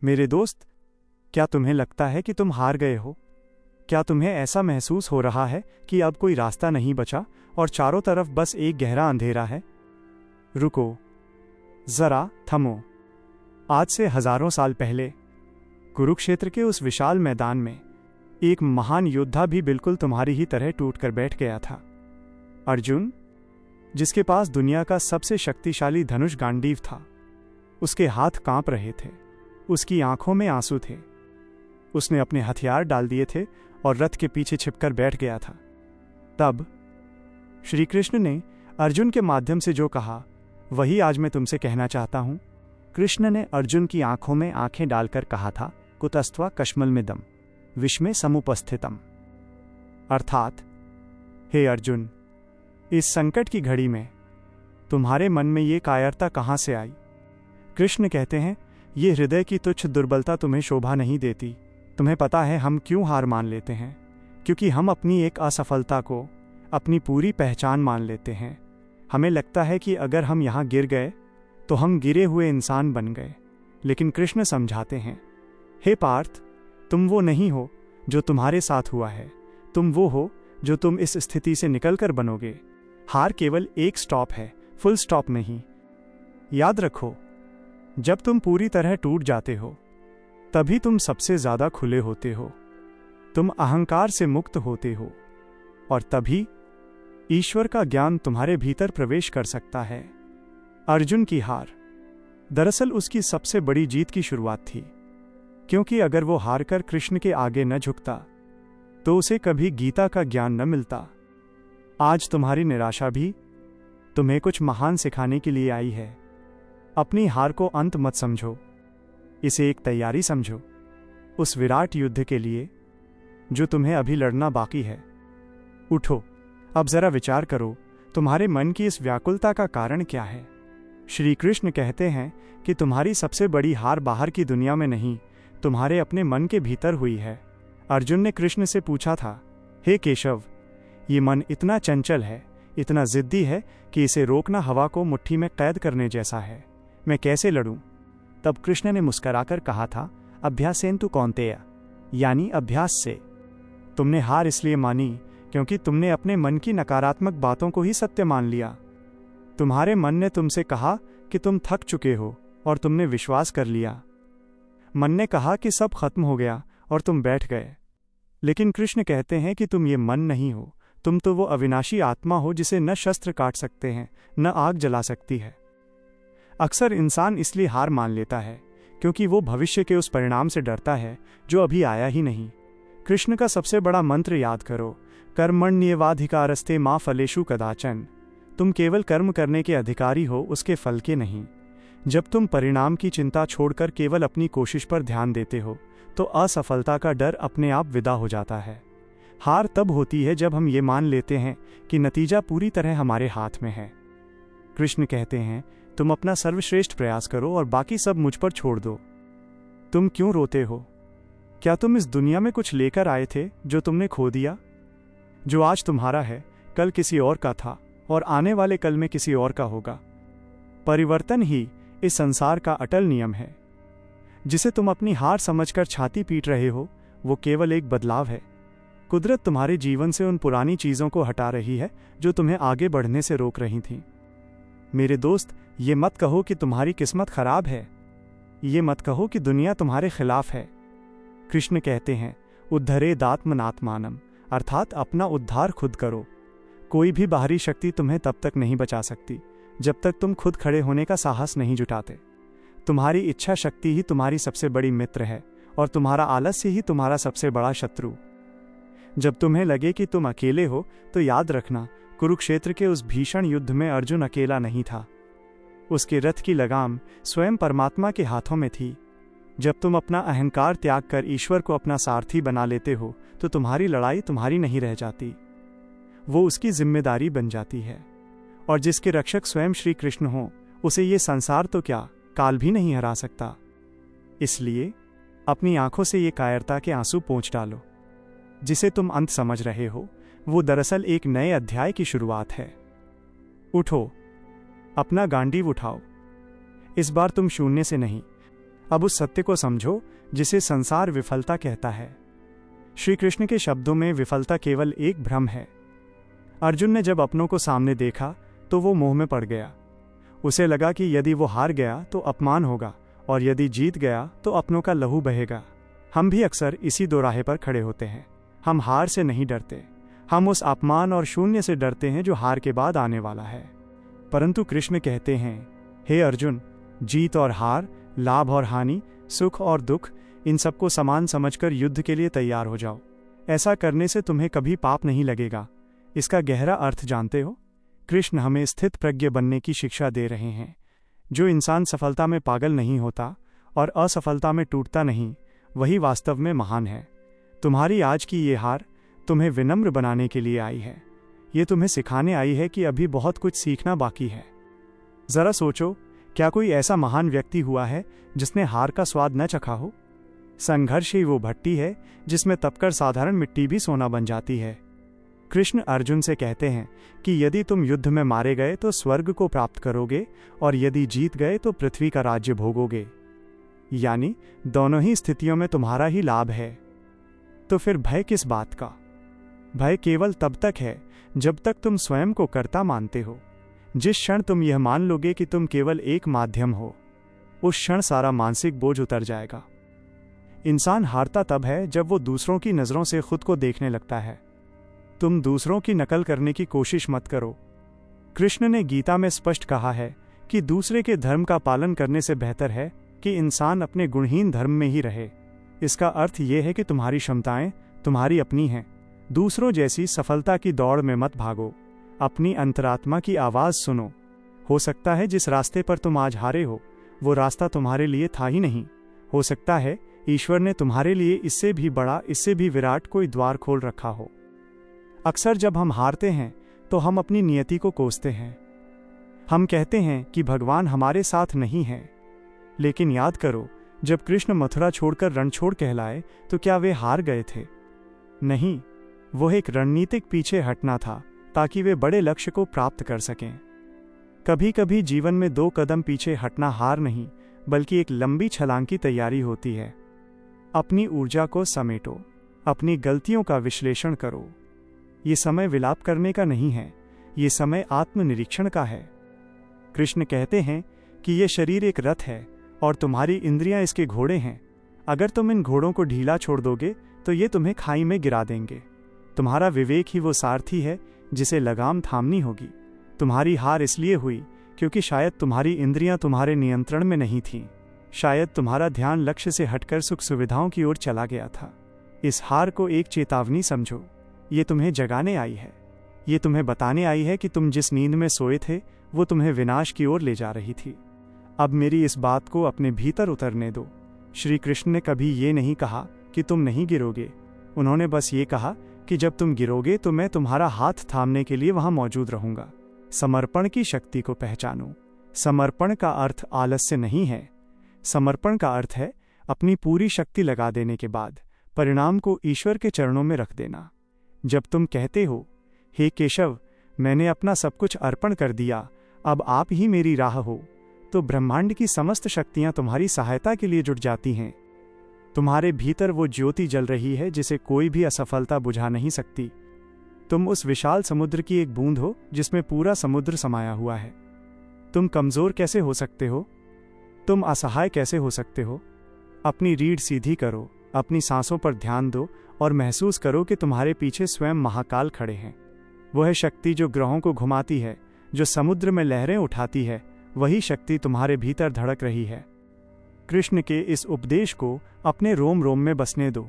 मेरे दोस्त, क्या तुम्हें लगता है कि तुम हार गए हो? क्या तुम्हें ऐसा महसूस हो रहा है कि अब कोई रास्ता नहीं बचा और चारों तरफ बस एक गहरा अंधेरा है? रुको, जरा थमो। आज से हजारों साल पहले कुरुक्षेत्र के उस विशाल मैदान में एक महान योद्धा भी बिल्कुल तुम्हारी ही तरह टूटकर बैठ गया था। अर्जुन, जिसके पास दुनिया का सबसे शक्तिशाली धनुष गांडीव था। उसके हाथ कांप रहे थे, उसकी आंखों में आंसू थे। उसने अपने हथियार डाल दिए थे और रथ के पीछे छिपकर बैठ गया था। तब श्री कृष्ण ने अर्जुन के माध्यम से जो कहा, वही आज मैं तुमसे कहना चाहता हूं। कृष्ण ने अर्जुन की आंखों में आंखें डालकर कहा था, कुतस्त्वा कश्मलमिदं विषमे समुपस्थितम। अर्थात, हे अर्जुन, इस संकट की घड़ी में तुम्हारे मन में ये कायरता कहां से आई? कृष्ण कहते हैं, ये हृदय की तुच्छ दुर्बलता तुम्हें शोभा नहीं देती। तुम्हें पता है हम क्यों हार मान लेते हैं? क्योंकि हम अपनी एक असफलता को अपनी पूरी पहचान मान लेते हैं। हमें लगता है कि अगर हम यहाँ गिर गए तो हम गिरे हुए इंसान बन गए। लेकिन कृष्ण समझाते हैं, हे पार्थ, तुम वो नहीं हो जो तुम्हारे साथ हुआ है। तुम वो हो जो तुम इस स्थिति से निकलकर बनोगे। हार केवल एक स्टॉप है, फुल स्टॉप नहीं। याद रखो, जब तुम पूरी तरह टूट जाते हो तभी तुम सबसे ज्यादा खुले होते हो। तुम अहंकार से मुक्त होते हो और तभी ईश्वर का ज्ञान तुम्हारे भीतर प्रवेश कर सकता है। अर्जुन की हार दरअसल उसकी सबसे बड़ी जीत की शुरुआत थी, क्योंकि अगर वो हारकर कृष्ण के आगे न झुकता तो उसे कभी गीता का ज्ञान न मिलता। आज तुम्हारी निराशा भी तुम्हें कुछ महान सिखाने के लिए आई है। अपनी हार को अंत मत समझो, इसे एक तैयारी समझो उस विराट युद्ध के लिए जो तुम्हें अभी लड़ना बाकी है। उठो, अब जरा विचार करो, तुम्हारे मन की इस व्याकुलता का कारण क्या है? श्री कृष्ण कहते हैं कि तुम्हारी सबसे बड़ी हार बाहर की दुनिया में नहीं, तुम्हारे अपने मन के भीतर हुई है। अर्जुन ने कृष्ण से पूछा था, हे केशव, ये मन इतना चंचल है, इतना जिद्दी है कि इसे रोकना हवा को मुट्ठी में कैद करने जैसा है। मैं कैसे लड़ूं? तब कृष्ण ने मुस्कुराकर कहा था, अभ्यासेन तु कौन्तेय, यानी अभ्यास से। तुमने हार इसलिए मानी क्योंकि तुमने अपने मन की नकारात्मक बातों को ही सत्य मान लिया। तुम्हारे मन ने तुमसे कहा कि तुम थक चुके हो और तुमने विश्वास कर लिया। मन ने कहा कि सब खत्म हो गया और तुम बैठ गए। लेकिन कृष्ण कहते हैं कि तुम ये मन नहीं हो, तुम तो वो अविनाशी आत्मा हो जिसे न शस्त्र काट सकते हैं, न आग जला सकती है। अक्सर इंसान इसलिए हार मान लेता है क्योंकि वो भविष्य के उस परिणाम से डरता है जो अभी आया ही नहीं। कृष्ण का सबसे बड़ा मंत्र याद करो, कर्मण्येवाधिकारस्ते मा फलेषु कदाचन। तुम केवल कर्म करने के अधिकारी हो, उसके फल के नहीं। जब तुम परिणाम की चिंता छोड़कर केवल अपनी कोशिश पर ध्यान देते हो तो असफलता का डर अपने आप विदा हो जाता है। हार तब होती है जब हम ये मान लेते हैं कि नतीजा पूरी तरह हमारे हाथ में है। कृष्ण कहते हैं, तुम अपना सर्वश्रेष्ठ प्रयास करो और बाकी सब मुझ पर छोड़ दो। तुम क्यों रोते हो? क्या तुम इस दुनिया में कुछ लेकर आए थे जो तुमने खो दिया? जो आज तुम्हारा है कल किसी और का था और आने वाले कल में किसी और का होगा। परिवर्तन ही इस संसार का अटल नियम है। जिसे तुम अपनी हार समझकर छाती पीट रहे हो वो केवल एक बदलाव है। कुदरत तुम्हारे जीवन से उन पुरानी चीजों को हटा रही है जो तुम्हें आगे बढ़ने से रोक रही थीं। मेरे दोस्त, ये मत कहो कि तुम्हारी किस्मत खराब है। ये मत कहो कि दुनिया तुम्हारे खिलाफ है। कृष्ण कहते हैं, उद्धरेदात्मनात्मानम, अर्थात अपना उद्धार खुद करो। कोई भी बाहरी शक्ति तुम्हें तब तक नहीं बचा सकती जब तक तुम खुद खड़े होने का साहस नहीं जुटाते। तुम्हारी इच्छा शक्ति ही तुम्हारी सबसे बड़ी मित्र है और तुम्हारा आलस्य ही तुम्हारा सबसे बड़ा शत्रु। जब तुम्हें लगे कि तुम अकेले हो तो याद रखना, कुरुक्षेत्र के उस भीषण युद्ध में अर्जुन अकेला नहीं था। उसके रथ की लगाम स्वयं परमात्मा के हाथों में थी। जब तुम अपना अहंकार त्याग कर ईश्वर को अपना सारथी बना लेते हो तो तुम्हारी लड़ाई तुम्हारी नहीं रह जाती, वो उसकी जिम्मेदारी बन जाती है। और जिसके रक्षक स्वयं श्री कृष्ण हो, उसे ये संसार तो क्या काल भी नहीं हरा सकता। इसलिए अपनी आंखों से ये कायरता के आंसू पोंछ डालो। जिसे तुम अंत समझ रहे हो वो दरअसल एक नए अध्याय की शुरुआत है। उठो, अपना गांडीव उठाओ। इस बार तुम शून्य से नहीं, अब उस सत्य को समझो जिसे संसार विफलता कहता है। श्री कृष्ण के शब्दों में विफलता केवल एक भ्रम है। अर्जुन ने जब अपनों को सामने देखा तो वो मोह में पड़ गया। उसे लगा कि यदि वो हार गया तो अपमान होगा और यदि जीत गया तो अपनों का लहू बहेगा। हम भी अक्सर इसी दोराहे पर खड़े होते हैं। हम हार से नहीं डरते, हम उस अपमान और शून्य से डरते हैं जो हार के बाद आने वाला है। परंतु कृष्ण कहते हैं, हे अर्जुन, जीत और हार, लाभ और हानि, सुख और दुख, इन सबको समान समझकर युद्ध के लिए तैयार हो जाओ। ऐसा करने से तुम्हें कभी पाप नहीं लगेगा। इसका गहरा अर्थ जानते हो? कृष्ण हमें स्थित प्रज्ञ बनने की शिक्षा दे रहे हैं। जो इंसान सफलता में पागल नहीं होता और असफलता में टूटता नहीं, वही वास्तव में महान है। तुम्हारी आज की ये हार तुम्हें विनम्र बनाने के लिए आई है। ये तुम्हें सिखाने आई है कि अभी बहुत कुछ सीखना बाकी है। जरा सोचो, क्या कोई ऐसा महान व्यक्ति हुआ है जिसने हार का स्वाद न चखा हो? संघर्ष ही वो भट्टी है जिसमें तपकर साधारण मिट्टी भी सोना बन जाती है। कृष्ण अर्जुन से कहते हैं कि यदि तुम युद्ध में मारे गए तो स्वर्ग को प्राप्त करोगे और यदि जीत गए तो पृथ्वी का राज्य भोगोगे। यानी दोनों ही स्थितियों में तुम्हारा ही लाभ है। तो फिर भय किस बात का? भय केवल तब तक है जब तक तुम स्वयं को कर्ता मानते हो। जिस क्षण तुम यह मान लोगे कि तुम केवल एक माध्यम हो, उस क्षण सारा मानसिक बोझ उतर जाएगा। इंसान हारता तब है जब वो दूसरों की नजरों से खुद को देखने लगता है। तुम दूसरों की नकल करने की कोशिश मत करो। कृष्ण ने गीता में स्पष्ट कहा है कि दूसरे के धर्म का पालन करने से बेहतर है कि इंसान अपने गुणहीन धर्म में ही रहे। इसका अर्थ यह है कि तुम्हारी क्षमताएं तुम्हारी अपनी हैं। दूसरों जैसी सफलता की दौड़ में मत भागो। अपनी अंतरात्मा की आवाज सुनो। हो सकता है जिस रास्ते पर तुम आज हारे हो, वो रास्ता तुम्हारे लिए था ही नहीं। हो सकता है ईश्वर ने तुम्हारे लिए इससे भी बड़ा, इससे भी विराट कोई द्वार खोल रखा हो। अक्सर जब हम हारते हैं तो हम अपनी नियति को कोसते हैं। हम कहते हैं कि भगवान हमारे साथ नहीं है। लेकिन याद करो, जब कृष्ण मथुरा छोड़कर रणछोड़ कहलाए तो क्या वे हार गए थे? नहीं, वो एक रणनीतिक पीछे हटना था ताकि वे बड़े लक्ष्य को प्राप्त कर सकें। कभी कभी जीवन में 2 कदम पीछे हटना हार नहीं, बल्कि एक लंबी छलांग की तैयारी होती है। अपनी ऊर्जा को समेटो, अपनी गलतियों का विश्लेषण करो। ये समय विलाप करने का नहीं है, ये समय आत्मनिरीक्षण का है। कृष्ण कहते हैं कि ये शरीर एक रथ है और तुम्हारी इंद्रियां इसके घोड़े हैं। अगर तुम इन घोड़ों को ढीला छोड़ दोगे तो ये तुम्हें खाई में गिरा देंगे। तुम्हारा विवेक ही वो सारथी है जिसे लगाम थामनी होगी। तुम्हारी हार इसलिए हुई क्योंकि शायद तुम्हारी इंद्रियां तुम्हारे नियंत्रण में नहीं थीं। शायद तुम्हारा ध्यान लक्ष्य से हटकर सुख सुविधाओं की ओर चला गया था। इस हार को एक चेतावनी समझो। ये तुम्हें जगाने आई है। ये तुम्हें बताने आई है कि तुम जिस नींद में सोए थे वो तुम्हें विनाश की ओर ले जा रही थी। अब मेरी इस बात को अपने भीतर उतरने दो। श्री कृष्ण ने कभी ये नहीं कहा कि तुम नहीं गिरोगे। उन्होंने बस ये कहा कि जब तुम गिरोगे तो मैं तुम्हारा हाथ थामने के लिए वहां मौजूद रहूंगा। समर्पण की शक्ति को पहचानो। समर्पण का अर्थ आलस्य नहीं है। समर्पण का अर्थ है अपनी पूरी शक्ति लगा देने के बाद परिणाम को ईश्वर के चरणों में रख देना। जब तुम कहते हो, हे केशव, मैंने अपना सब कुछ अर्पण कर दिया, अब आप ही मेरी राह हो, तो ब्रह्मांड की समस्त शक्तियां तुम्हारी सहायता के लिए जुट जाती हैं। तुम्हारे भीतर वो ज्योति जल रही है जिसे कोई भी असफलता बुझा नहीं सकती। तुम उस विशाल समुद्र की एक बूंद हो जिसमें पूरा समुद्र समाया हुआ है। तुम कमजोर कैसे हो सकते हो? तुम असहाय कैसे हो सकते हो? अपनी रीढ़ सीधी करो, अपनी सांसों पर ध्यान दो और महसूस करो कि तुम्हारे पीछे स्वयं महाकाल खड़े हैं। वह शक्ति जो ग्रहों को घुमाती है, जो समुद्र में लहरें उठाती है, वही शक्ति तुम्हारे भीतर धड़क रही है। कृष्ण के इस उपदेश को अपने रोम रोम में बसने दो।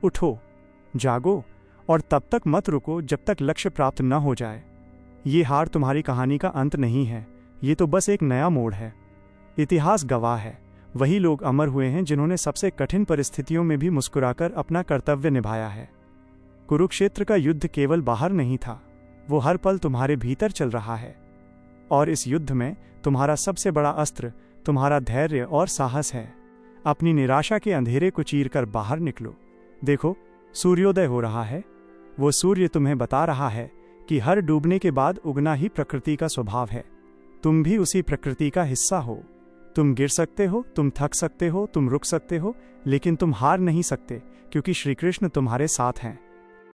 उठो, जागो और तब तक मत रुको जब तक लक्ष्य प्राप्त न हो जाए। ये हार तुम्हारी कहानी का अंत नहीं है, ये तो बस एक नया मोड़ है। इतिहास गवाह है, वही लोग अमर हुए हैं जिन्होंने सबसे कठिन परिस्थितियों में भी मुस्कुराकर अपना कर्तव्य निभाया है। कुरुक्षेत्र का युद्ध केवल बाहर नहीं था, वो हर पल तुम्हारे भीतर चल रहा है। और इस युद्ध में तुम्हारा सबसे बड़ा अस्त्र तुम्हारा धैर्य और साहस है। अपनी निराशा के अंधेरे को चीरकर बाहर निकलो। देखो, सूर्योदय हो रहा है। वो सूर्य तुम्हें बता रहा है कि हर डूबने के बाद उगना ही प्रकृति का स्वभाव है। तुम भी उसी प्रकृति का हिस्सा हो। तुम गिर सकते हो, तुम थक सकते हो, तुम रुक सकते हो, लेकिन तुम हार नहीं सकते, क्योंकि श्री कृष्ण तुम्हारे साथ हैं।